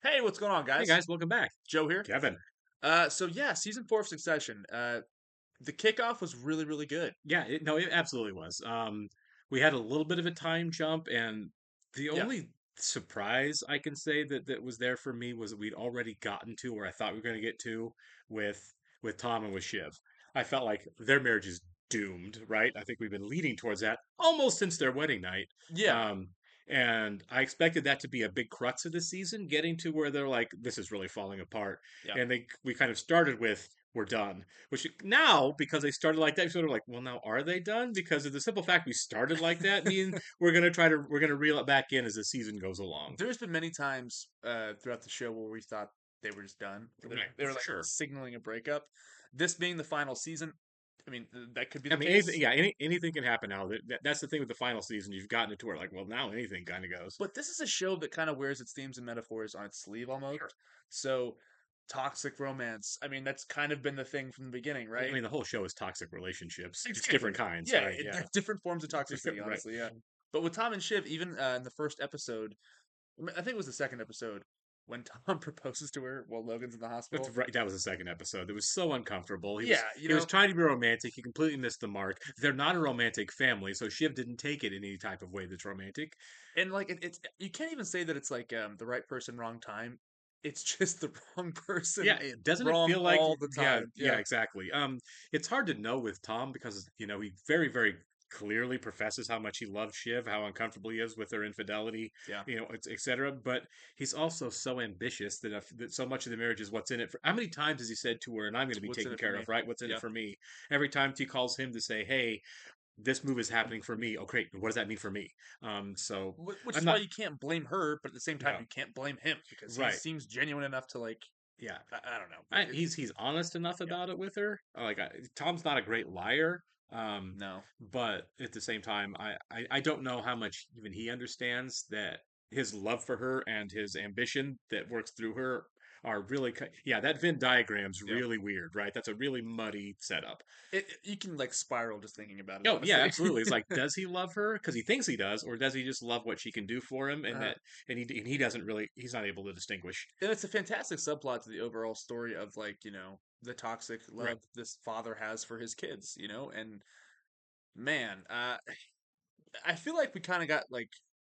Hey, what's going on, Hey guys? guys, welcome back. Joe here. Kevin. Season 4 of Succession. The kickoff was really, really good. Yeah, no, it absolutely was. We had a little bit of a time jump, and the Yeah, only surprise I can say that was there for me was that we'd already gotten to where I thought we were going to get to with with Tom and with Shiv. I felt like their marriage is doomed, right? I think we've been leading towards that almost since their wedding night. yeah, Um, and I expected that to be a big crux of the season, getting to where they're like, this is really falling apart. yeah. And we kind of started with, we're done. Which now, because they started like that, you're sort of like, well, now are they done? Because of the simple fact we started like that, mean we're gonna reel it back in as the season goes along. There's been many times throughout the show where we thought they were just done. Right, They were for like sure. signaling a breakup. This being the final season, I mean, that could be I the mean, anything, case. yeah, anything can happen now. That's the thing with the final season. You've gotten it to where, like, well, now anything kind of goes. But this is a show that kind of wears its themes and metaphors on its sleeve Sure. almost. So, toxic romance. I mean, that's kind of been the thing from the beginning, Well, I right? mean, the whole show is toxic relationships, just different Exactly. kinds, Yeah, right? Yeah, different forms of toxicity, right. honestly. Yeah. But with Tom and Shiv, even in the first episode, I think it was the second episode, when Tom proposes to her while Logan's in the That's hospital. right. That was the second episode. It was so uncomfortable. Yeah, He was trying to be romantic. He completely missed the mark. They're not a romantic family, so Shiv didn't take it in any type of way that's romantic. and like it's you can't even say that it's like the right person, wrong time. It's just the wrong person, Yeah, doesn't it wrong feel like all the yeah, time. yeah, Yeah, exactly. It's hard to know with Tom because he very, very clearly professes how much he loves Shiv, how uncomfortable he is with her infidelity, yeah. etc. But he's also so ambitious that so much of the marriage is what's in it for. How many times has he said to her, "And I'm going to be What's in taken it for care me? of, right? What's in it Yeah. for me?" Every time she calls him to say, "Hey, this move is happening for me." Oh, great. What does that mean for me? So Which I'm is why not. you can't blame her, but at the same time, No, you can't blame him because he right. seems genuine enough to like. Yeah. I don't know. He's honest enough Yeah. about it with her. Tom's not a great liar, No. but at the same time, I don't know how much even he understands that his love for her and his ambition that works through her are really yeah, that Venn diagram's Yeah. really weird, right? That's a really muddy setup. You can like spiral just thinking about it, Oh yeah, honestly. absolutely. It's like, does he love her because he thinks he does, or does he just love what she can do for him, uh, and he doesn't really, he's not able to distinguish. and it's a fantastic subplot to the overall story of like the toxic Right. love this father has for his kids, and man, I feel like we kind of got like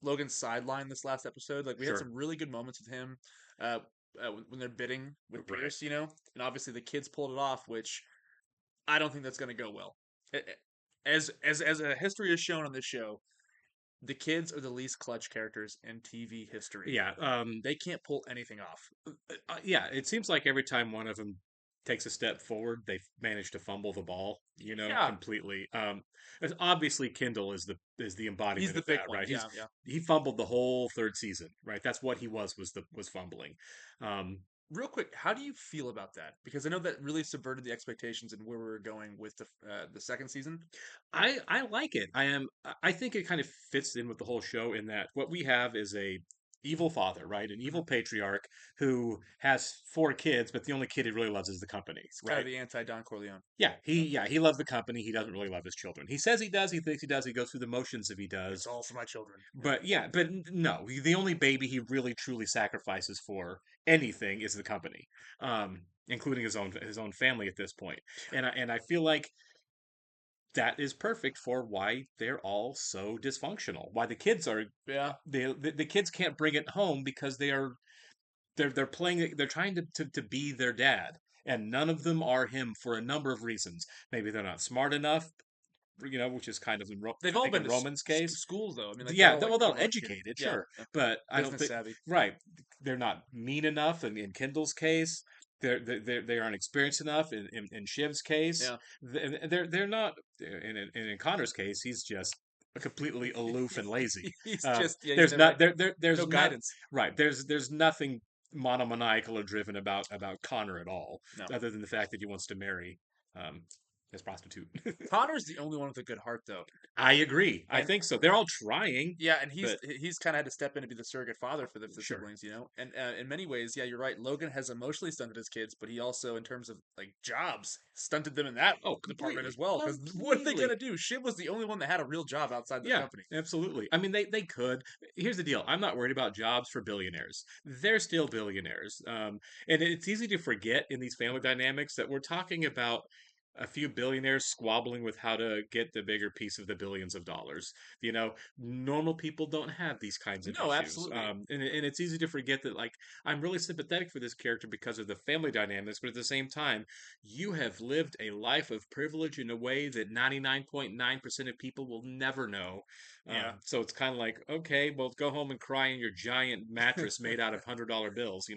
Logan's sideline this last episode. Like we had Sure. some really good moments with him uh, when they're bidding with Right. Pierce, and obviously the kids pulled it off, which I don't think that's going to go well. As a history has shown on this show, the kids are the least clutch characters in TV history. Yeah. They can't pull anything off. Yeah, it seems like every time one of them takes a step forward, they manage to fumble the ball, Yeah, completely. Obviously Kindle is the he's embodiment the of big that, one. right? Yeah, yeah. He fumbled the whole third season, right? That's what he was fumbling. Um, Real quick, how do you feel about that? Because I know that really subverted the expectations and where we were going with the second season. I like it. I think it kind of fits in with the whole show in that what we have is a evil father, right? An Mhm. evil patriarch who has four kids, but the only kid he really loves is the company, It's kind of right? the anti Don Corleone. Yeah, he loves the company. He doesn't really love his children. He says he does. He thinks he does. He goes through the motions if he It's does. all for my children. Yeah. But yeah, no. The only baby he really truly sacrifices for anything is the company, including his own family at this point. And I feel like that is perfect for why they're all so dysfunctional. Why the kids are Yeah. the kids can't bring it home because they're playing, they're trying to be their dad, and none of them are him for a number of reasons. Maybe they're not smart enough, which is kind of They've I all think been in to Roman's case. schools though. I mean, like they're Yeah, all like they're well educated. educated, Yeah. sure, Yeah. but I don't Business think, savvy. right, they're not mean enough. In Kindle's case, they aren't experienced enough. In Shiv's case, Yeah. they're not. In Connor's case, he's just completely aloof and lazy. He's just he's There's never not had there's no not guidance. right. There's nothing monomaniacal or driven about Connor at all, No. other than the fact that he wants to marry. Um, as prostitute. Connor's the only one with a good heart, though. I agree. I And think so. They're all trying. yeah, and But he's kind of had to step in to be the surrogate father for the sure. siblings, you know. And in many ways, yeah, you're right. Logan has emotionally stunted his kids, but he also, in terms of like jobs, stunted them in that Oh, department completely. as well. Because what are they Completely. gonna do? Shiv was the only one that had a real job outside the Yeah, company. absolutely. I mean, they could. Here's the deal. I'm not worried about jobs for billionaires. They're still billionaires. And it's easy to forget in these family dynamics that we're talking about a few billionaires squabbling with how to get the bigger piece of the billions of dollars. Normal people don't have these kinds of No, issues. absolutely. And it's easy to forget that, like, I'm really sympathetic for this character because of the family dynamics, but at the same time, you have lived a life of privilege in a way that 99.9% of people will never know. Yeah. So it's kind of like, okay, well, go home and cry in your giant mattress made out of $100 bills.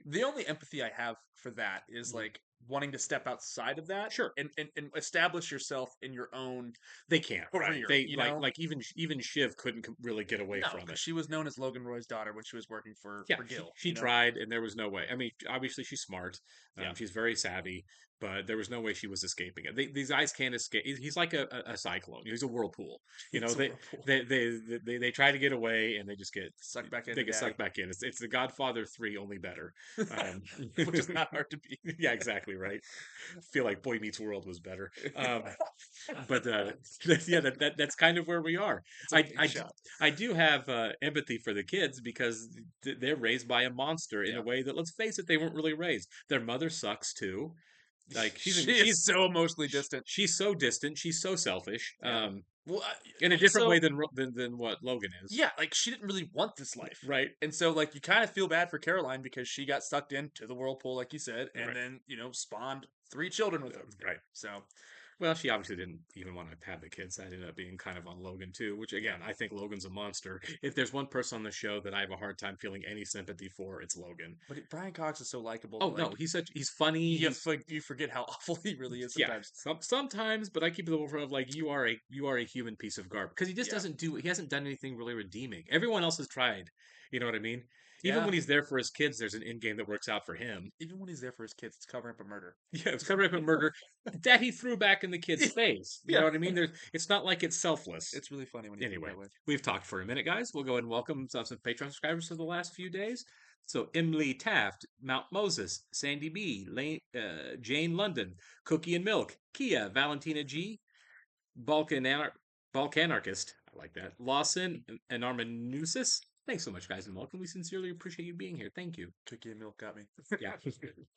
The only empathy I have for that is Mhm. like wanting to step outside of that Sure, and establish yourself in your own they can't, right? career, They you like know? like even Shiv couldn't really get away No, from because it. she was known as Logan Roy's daughter when she was working Yeah, for she, Gil, she tried, and there was no way. I mean, obviously she's smart, Yeah. she's very savvy, but there was no way she was escaping it. These guys can't escape. He's like a cyclone. He's a whirlpool. You know, It's a they whirlpool. they try to get away, and Sucked back they into get daddy. sucked back in. It's the Godfather 3, only better. Um, Which is not hard to beat. yeah, exactly right. Feel like Boy Meets World was better. But yeah, that's kind of where we are. It's a I big I, d- shot. I do have empathy for the kids because they're raised by a monster in a Yeah. way that, let's face it, they weren't really raised. Their mother sucks too. Like She is so emotionally distant. she's so distant. She's so selfish. Yeah. Well, In a different also, way than what Logan is. yeah, like she didn't really want this life. Right. And so like you kind of feel bad for Caroline because she got sucked into the whirlpool like you said and Right. then, spawned 3 children with him. Right. So, Well, she obviously didn't even want to have the kids. That ended up being kind of on Logan too, which yeah. again, I think Logan's a monster. If there's one person on the show that I have a hard time feeling any sympathy for, it's Logan. But Brian Cox is so likable Oh that no, like he's funny. you forget how awful he really is Yeah, sometimes. sometimes, but I keep it the front of like, you are a human piece of garbage, because he just Yeah. he hasn't done anything really redeeming. Everyone else has tried. You know what I mean? Even Yeah. when he's there for his kids, there's an end game that works out for him. Even when he's there for his kids, it's covering up a murder. Yeah, it's covering up a murder that he threw back in the kid's face. You Yeah. know what I mean? It's not like it's selfless. It's really funny when you put it Anyway, that way. we've talked for a minute, guys. We'll go ahead and welcome some Patreon subscribers for the last few days. So Emily Taft, Mount Moses, Sandy B, Jane London, Cookie and Milk, Kia, Valentina G, Balkanarchist, I like that, Lawson, and Armanusis. Thanks so much, guys, and welcome. We sincerely appreciate you being here. Thank you. Cookie and milk got me. Yeah.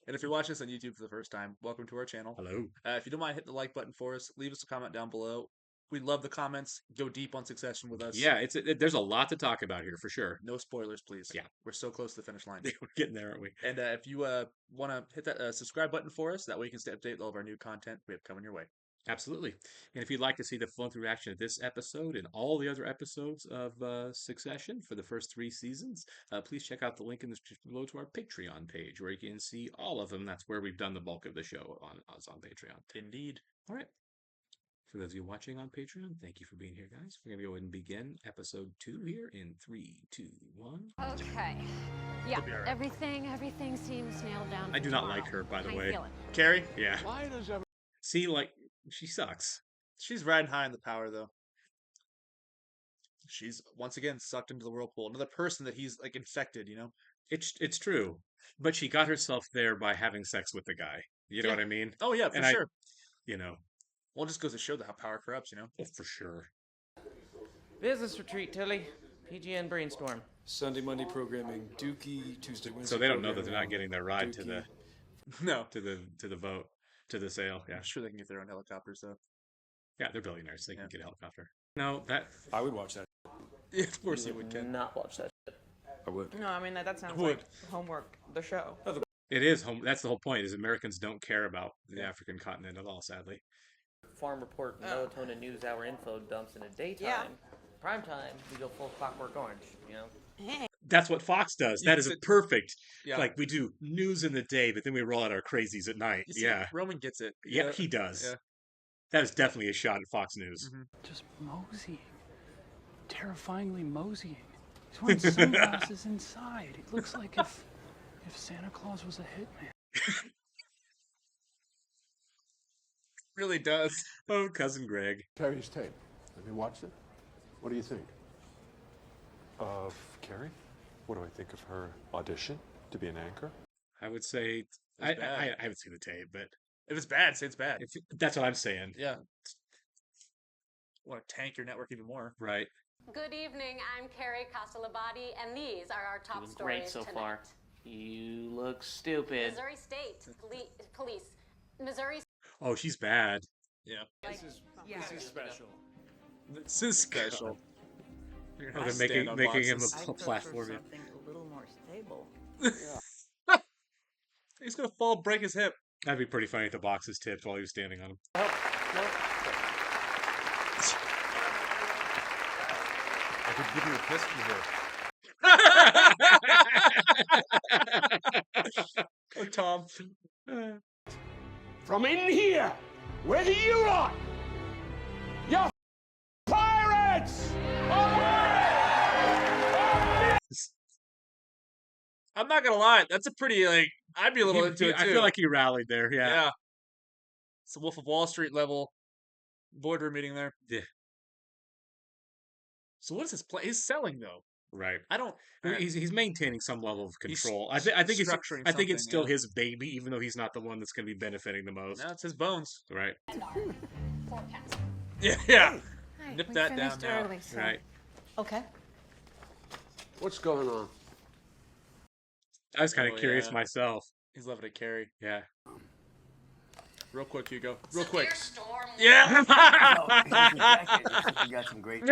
And if you're watching this on YouTube for the first time, welcome to our channel. Hello. If you don't mind hitting the like button for us, leave us a comment down below. We love the comments. Go deep on Succession with us. Yeah, there's a lot to talk about here for sure. No spoilers, please. Yeah. We're so close to the finish line. We're getting there, aren't we? And if you want to hit that subscribe button for us, that way you can stay updated with all of our new content we have coming your way. Absolutely. And if you'd like to see the flow through reaction of this episode and all the other episodes of Succession for the first 3 seasons, please check out the link in the description below to our Patreon page, where you can see all of them. That's where we've done the bulk of the show on Patreon. Indeed. All right. For those of you watching on Patreon, thank you for being here, guys. We're going to go ahead and begin episode 2 here in 3, 2, 1. Okay. Yeah, It'll be all right. everything seems nailed down. I for do not tomorrow. like her, by the How you way. feeling? Carrie, Yeah. Why does everyone See, like, she sucks. she's riding high in the power, though. She's once again sucked into the whirlpool. Another person that he's like infected, you know? It's true. But she got herself there by having sex with the guy. You know Yeah. what I mean? Oh, yeah, for And sure. You know, Well, it just goes to show that how power corrupts, you know? oh, for sure. Business retreat, Tilly. PGN brainstorm. Sunday, Monday programming, Dookie, Tuesday, Wednesday. So they don't know that they're not programming, getting their ride to the Dookie. No. to the vote, to the sale. Yeah. I'm sure they can get their own helicopters, though. Yeah, they're billionaires. They Yeah. can get a helicopter. No, that I would watch that. Yeah, of course you would, Ken. Not watch that shit. I would. No, I mean that sounds Would. like homework. The show. it is home. That's the whole point. Is Americans don't care about the African continent at all. Sadly. Farm Report, Melatonin News Hour info dumps in the daytime. Yeah. Prime time, we go full Clockwork Orange, you know? That's what Fox does. That is Yes, a perfect. Yeah. Like, we do news in the day, but then we roll out our crazies at night. You see, Yeah. Roman gets it. Yeah, he does. Yeah. That is definitely a shot at Fox News. Mhm. Just moseying. Terrifyingly moseying. He's wearing sunglasses inside. It looks like if Santa Claus was a hitman. really does. Oh, cousin Greg. Carrie's tape. Have you watched it? What do you think? Of Carrie? What do I think of her audition to be an anchor? I would say It's bad. I haven't seen the tape, but If it's bad, say it's bad. that's what I'm saying. Yeah. Want to tank your network even more. Right. Good evening. I'm Carrie Castellabati, and these are our top Doing stories great so tonight. far. You look stupid. Missouri State Police. Missouri. Oh, she's bad. Yeah. This is special. This is special. You're Oh, not they're making stand-up him boxes. a platform. something a little more stable. He's gonna fall, break his hip. That'd be pretty funny if the boxes tipped while he was standing on them. I could give you a kiss from here. Oh, Tom. From in here, where do you are? You're pirates! I'm not gonna lie. That's a pretty I'd be a little into it too. I feel like he rallied there. Yeah. Yeah. It's a Wolf of Wall Street level boardroom meeting there. Yeah. So what is his play? He's selling though. Right. I don't. He's maintaining some level of He's control. I think it's structuring I think it's something, still yeah. his baby, even though he's not the one that's going to be benefiting the most. Now it's his bones. Right. Forecast. Yeah. Hi, Nip we that down finished now. early, so- Right. Okay. What's going on? I was kind of Oh, curious yeah. myself. He's loving to carry. Yeah. Real quick, Hugo. Real quick. Storm. Yeah. You got some great.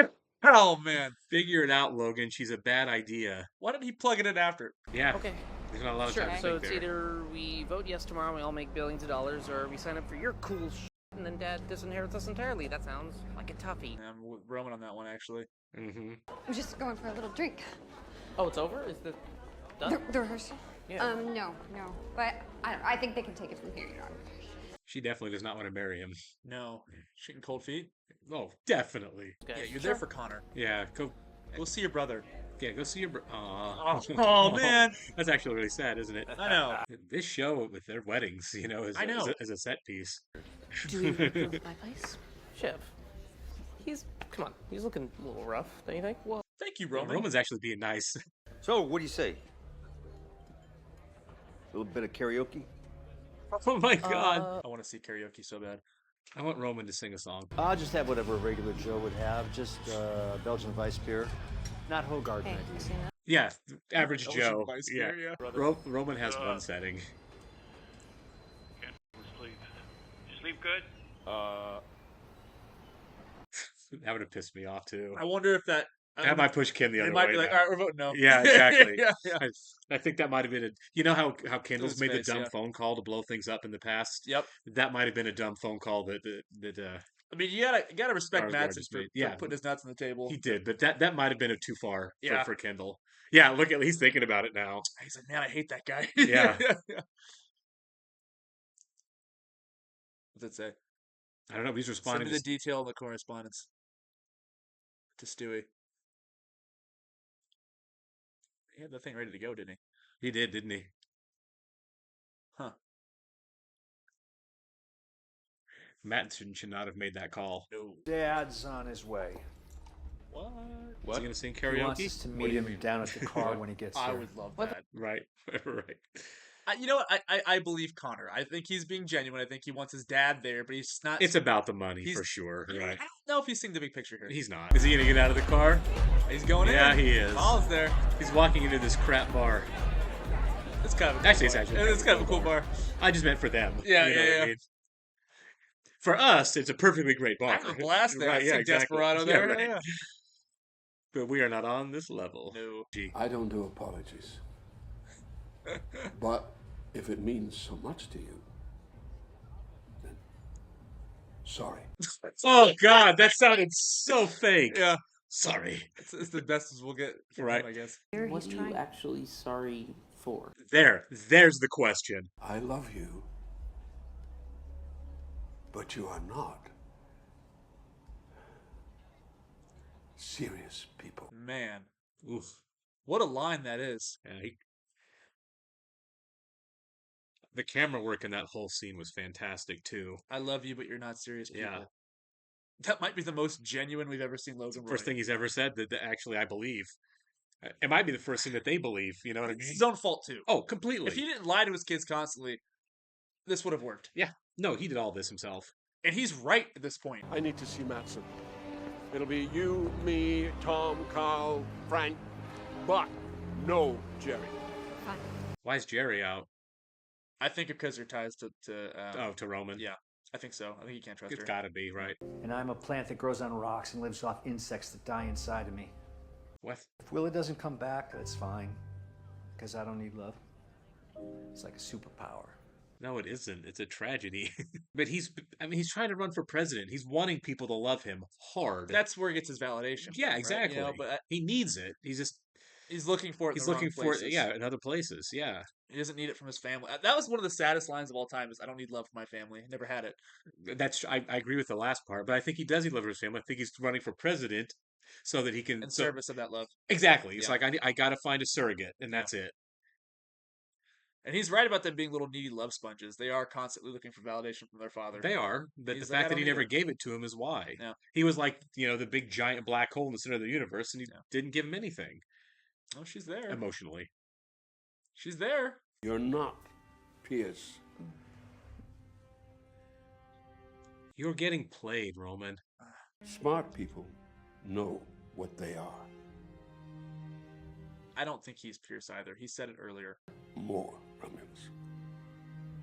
Oh man. Figure it out, Logan. She's a bad idea. Why did he plug it in after? Yeah. Okay. There's not a lot of Sure. time to So think it's there. either we vote yes tomorrow and we all make billions of dollars, or we sign up for your cool and then Dad disinherits us entirely. That sounds like a toughie. I'm with Roman on that one actually. Mm-hmm. I'm just going for a little drink. Oh, it's over? Is the done? The rehearsal? Yeah. No. But I think they can take it from here, She definitely does not want to marry him. No. Shooting cold feet? Oh, definitely. Okay. Yeah, you're there for Connor. Yeah. Go see your brother. Yeah, go see your. Oh, man. That's actually really sad, isn't it? I know. This show with their weddings, is, I know. is a set piece. Do we approve my place? Shiv. Come on, he's looking a little rough, don't you think? Well, Thank you, Roman. Roman's actually being nice. So, what do you say? A little bit of karaoke? Oh my god. I want to see karaoke so bad. I want Roman to sing a song. I'll just have whatever a regular Joe would have, just Belgian Weiss beer. Not Hogarden. Hey, you seen that? Yeah, average Belgian Joe. Weiss Yeah. beer, yeah. Roman has one setting. Sleep. Did you sleep good? That would have pissed me off too. I wonder if that. That might push Ken the They other might way. be like, now. all right, we're voting no. Yeah, exactly. yeah. I think that might have been a. You know how Kendall's his made face, the dumb yeah. phone call to blow things up in the past. Yep. That might have been a dumb phone call that I mean, you gotta respect Ours Madsen just for, made- yeah. for putting his nuts on the table. he did, but that might have been too far Yeah. for Kendall. Yeah, look at he's thinking about it now. He's like, man, I hate that guy. Yeah. What's it say? I don't know. He's Send responding me to the detail in the correspondence to Stewie. He had the thing ready to go, didn't he? He did, didn't he? Huh. Madsen should not have made that call. No. Dad's on his way. What? Is he going to sing He wants karaoke? us to meet him down at the car when he gets I here. would love What that. Right, right. You know what? I believe Connor. I think he's being genuine. I think he wants his dad there, but he's just not. It's about the money He's- for sure. I Right. don't know if he's seeing the big picture here. He's not. Is he going to get out of the car? He's going in. Yeah, he is. Paul's there. He's walking into this crap bar. It's kind of a cool Actually, it's bar. actually It's kind of a cool bar. I just meant for them. Yeah, You know yeah, what I yeah. mean? For us, it's a perfectly great bar. I have a blast there. Right, I yeah, see exactly. Desperado Yeah, there. right. Yeah. But we are not on this level. No. Gee. I don't do apologies. But if it means so much to you, then sorry. Oh God, that sounded so fake. Yeah. Sorry. It's the best as we'll get from Right. him, I guess. What are you actually sorry for? There's the question. I love you, but you are not serious people. Man, Oof. what a line that is. Yeah, The camera work in that whole scene was fantastic too. I love you, but you're not serious people. Yeah. That might be the most genuine we've ever seen Logan Roy. First thing he's ever said that actually I believe. It might be the first thing that they believe. You know what I It's mean? his own fault too. Oh, completely. If he didn't lie to his kids constantly, this would have worked. Yeah. No, he did all this himself. And he's right at this point. I need to see Matson. It'll be you, me, Tom, Carl, Frank, but no Jerry. Why is Jerry out? I think because their ties to To Roman. yeah, I think so. I think you can't trust It's her. got to be, right? And I'm a plant that grows on rocks and lives off insects that die inside of me. What? If Willa doesn't come back, that's fine. Because I don't need love. It's like a superpower. No, it isn't. It's a tragedy. But he's trying to run for president. He's wanting people to love him hard. That's where he gets his validation. Yeah, right? exactly. You know, but he needs it. he's looking for it. He's in the looking wrong for it, places. yeah, in other places. Yeah. He doesn't need it from his family. That was one of the saddest lines of all time. Is I don't need love from my family. Never had it. I agree with the last part, but I think he does need love for his family. I think he's running for president so that he can In service of that love. Exactly. It's Yeah. like I got to find a surrogate, and that's it. And he's right about them being little needy love sponges. They are constantly looking for validation from their father. They are, but He's the like, fact "I that he don't never need it." gave it to him is why. Yeah. He was like, the big giant black hole in the center of the universe, and he didn't give him anything Oh, she's there. emotionally. She's there. You're not Pierce. You're getting played, Roman. Smart people know what they are. I don't think he's Pierce either. He said it earlier. More, Romulus.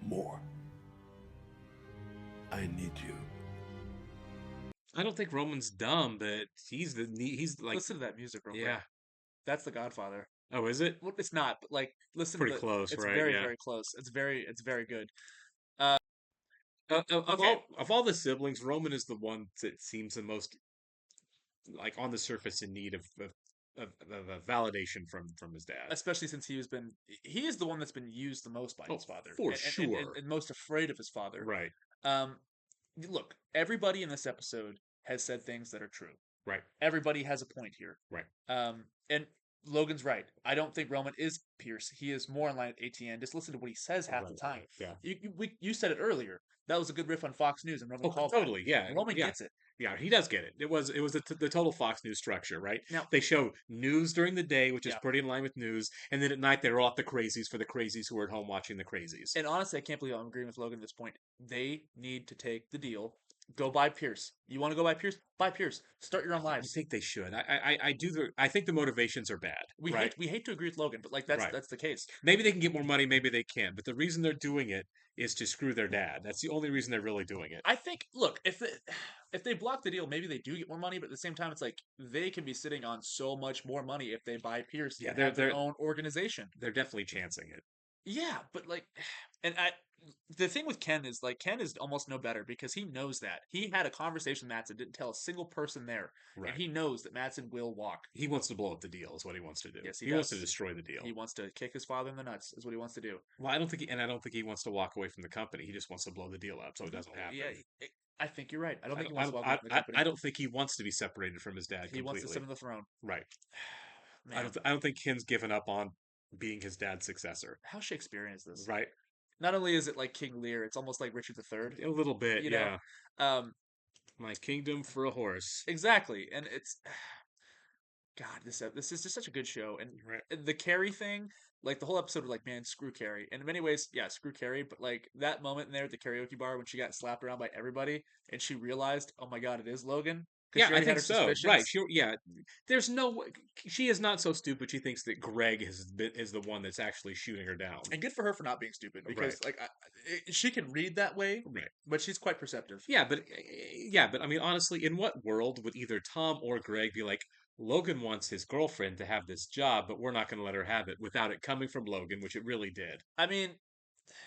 More. I need you. I don't think Roman's dumb, but he's like, Listen to that music real quick. yeah. That's The Godfather. Oh, is it? Well, it's not, but like, listen. Pretty to close, it's right? very, Yeah. very close. It's very good. Of Okay. all the siblings, Roman is the one that seems the most like on the surface in need of a validation from his dad. Especially since he is the one that's been used the most by his father. for And sure. most afraid of his father. Right. Look, everybody in this episode has said things that are true. Right. Everybody has a point here. Right. And Logan's right. I don't think Roman is Pierce. He is more in line with ATN. Just listen to what he says half the time. Yeah. You said it earlier. That was a good riff on Fox News, and Roman Oh, called totally. that. Yeah. And Roman yeah. gets it. Yeah, he does get it. It was the total Fox News structure, right? Now- They show news during the day, which is Yeah. pretty in line with news, and then at night they're off the crazies for the crazies who are at home watching the crazies. And honestly, I can't believe I'm agreeing with Logan at this point. They need to take the deal. Go buy Pierce. You want to go buy Pierce? Buy Pierce. Start your own I lives. think they should. I do. I think the motivations are bad. We right? hate to agree with Logan, but like Right. that's the case. Maybe they can get more money. Maybe they can't. But the reason they're doing it is to screw their dad. That's the only reason they're really doing it. I think. Look, if they block the deal, maybe they do get more money. But at the same time, it's like they can be sitting on so much more money if they buy Pierce. Yeah, and have their they're- own organization. They're definitely chancing it. Yeah, but like, and the thing with Ken is like Ken is almost no better because he knows that he had a conversation with Mattson, didn't tell a single person there, Right. and he knows that Mattson will walk. He wants to blow up the deal. Is what he wants to do. Yes, he wants to does. destroy the deal. He wants to kick his father in the nuts. Is what he wants to do. Well, I don't think he wants to walk away from the company. He just wants to blow the deal up so it doesn't happen. Yeah, I think you're right. I don't think he I wants to walk don't, away from the company. I don't think he wants to be separated from his dad. He wants to completely. sit on the throne. Right. Man, I don't think Ken's given up on being his dad's successor. how Shakespearean is this? Right. Not only is it like King Lear, it's almost like Richard III. A little bit, You yeah. know? My kingdom for a horse. Exactly, and it's God. This is just such a good show, and Right. the Carrie thing, like the whole episode was like, man, screw Carrie. And in many ways, yeah, screw Carrie. But like that moment in there at the karaoke bar when she got slapped around by everybody, and she realized, oh my God, it is Logan. 'Cause Yeah, she I already had think her so. Right. suspicions. Yeah. There's no. She is not so stupid. She thinks that Greg is the one that's actually shooting her down. And good for her for not being stupid because Right. like she can read that way, Right. but she's quite perceptive. Yeah, but I mean, honestly, in what world would either Tom or Greg be like, Logan wants his girlfriend to have this job, but we're not going to let her have it without it coming from Logan, which it really did. I mean,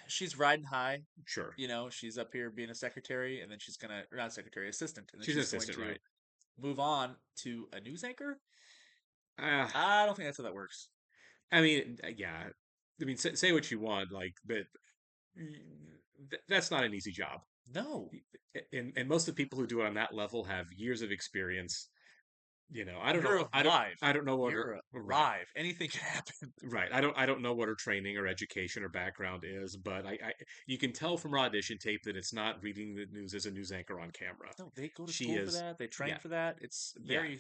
she's riding high. Sure. You know, she's up here being a secretary, and then she's gonna or not secretary, assistant, and then She's an she's going assistant, to right? move on to a news anchor. Uh, I don't think that's how that works. I mean, yeah. I mean, say what you want, like, but that's not an easy job. No, And most of the people who do it on that level have years of experience. I don't You're know. I don't. alive. I don't know what You're her right. alive. Anything can happen. Right. I don't know what her training or education or background is, but you can tell from her audition tape that it's not reading the news as a news anchor on camera. No, they go to She school for is, that. They train yeah, for that. It's yeah. very.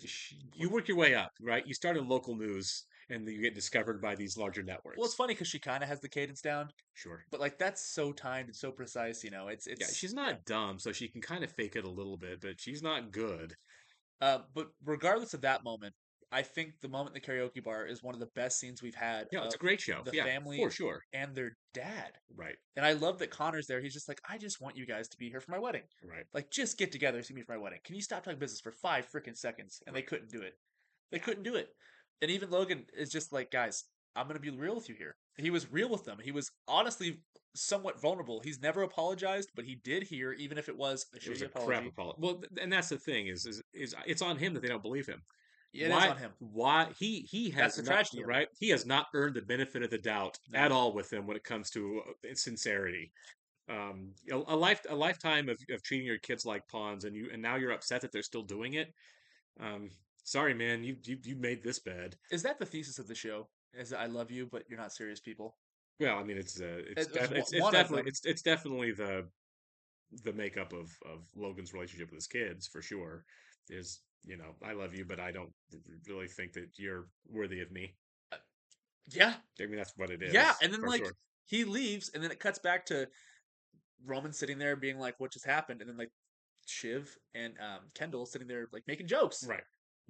You work your way up, right? You start in local news, and then you get discovered by these larger networks. Well, it's funny because she kind of has the cadence down, Sure. but like that's so timed and so precise. It's Yeah, it's. she's not dumb, so she can kind of fake it a little bit, but she's not good. But regardless of that moment, I think the moment in the karaoke bar is one of the best scenes we've had Yeah, it's of a great show. the Yeah, family for sure. and their dad. Right. And I love that Connor's there. He's just like, I just want you guys to be here for my wedding. Right. Like, just get together, see me for my wedding. Can you stop talking business for 5 freaking seconds? And they couldn't do it. They couldn't do it. And even Logan is just like, guys, I'm gonna be real with you here. He was real with them. He was honestly somewhat vulnerable. He's never apologized, but he did here, even if it was a It was shitty a crap apology. apology. Well, and that's the thing is it's on him that they don't believe him. It Why? is on him. Why he That's has the not, tragedy of it. right? He has not earned the benefit of the doubt No. at all with them when it comes to sincerity. A lifetime of treating your kids like pawns, and now you're upset that they're still doing it. Um, Sorry, man, you made this bad. Is that the thesis of the show? Is that I love you, but you're not serious people? Well, I mean, it's One of them. it's definitely the makeup of Logan's relationship with his kids for sure. Is I love you, but I don't really think that you're worthy of me. Yeah. I mean, that's what it is. Yeah, and then for like sure. he leaves, and then it cuts back to Roman sitting there being like, "What just happened?" And then like Shiv and Kendall sitting there like making jokes. Right.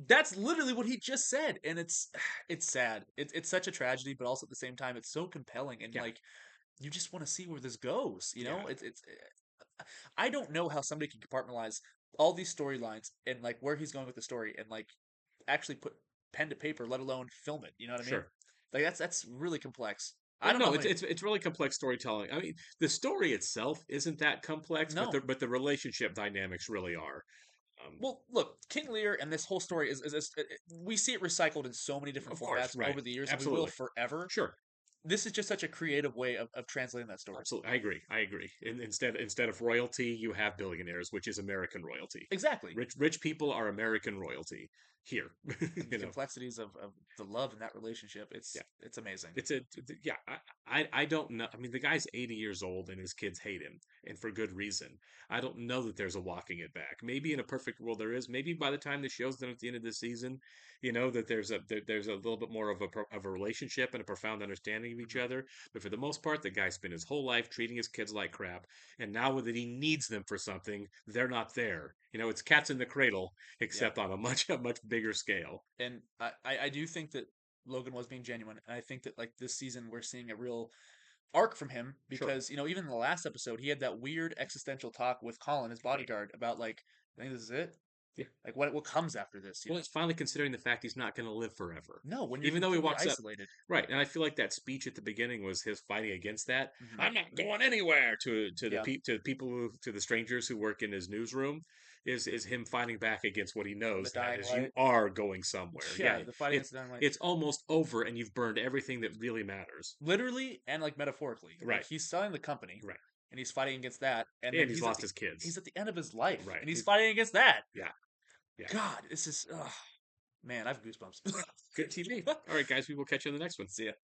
That's literally what he just said, and it's sad. It's such a tragedy, but also at the same time, it's so compelling, and Yeah. like you just want to see where this goes. You know, Yeah. it's. I don't know how somebody can compartmentalize all these storylines and like where he's going with the story, and like actually put pen to paper, let alone film it. You know what I mean? Sure. Like that's really complex. I Well, don't no, know. How many- it's really complex storytelling. I mean, the story itself isn't that complex, No. but the relationship dynamics really are. Well, look, King Lear and this whole story is we see it recycled in so many different Of course, formats right. over the years, and we will Absolutely. forever. Sure. This is just such a creative way of translating that story. Absolutely. I agree. Instead of royalty, you have billionaires, which is American royalty. Exactly. Rich people are American royalty here. The complexities of the love in that relationship. It's amazing. Yeah. I don't know. I mean, the guy's 80 years old and his kids hate him, and for good reason. I don't know that there's a walking it back. Maybe in a perfect world there is. Maybe by the time the show's done at the end of the season, that there's a little bit more of a relationship and a profound understanding of each other. But for the most part, the guy spent his whole life treating his kids like crap, and now that he needs them for something, they're not there. It's cats in the cradle, except on a much bigger scale. And I do think that Logan was being genuine, and I think that like this season we're seeing a real arc from him because even in the last episode he had that weird existential talk with Colin, his bodyguard, about like, I think this is it. Yeah. Like what comes after this? Well, it's finally considering the fact he's not going to live forever. No, when you're even though he completely walks isolated. up, right? And I feel like that speech at the beginning was his fighting against that. Mhm. I'm not going anywhere to Yeah. the people to the strangers who work in his newsroom. Is him fighting back against what he knows, The dying that is you light. are going somewhere. Yeah, the fight against it's the dying light. it's almost over, and you've burned everything that really matters. Literally and like metaphorically. Like, Right. he's selling the company. Right. And he's fighting against that. And, And then he's at lost the- his kids. He's at the end of his life. Right. And he's fighting against that. Yeah. God, this is man, I have goosebumps. Good TV. All right, guys, we will catch you in the next one. See ya.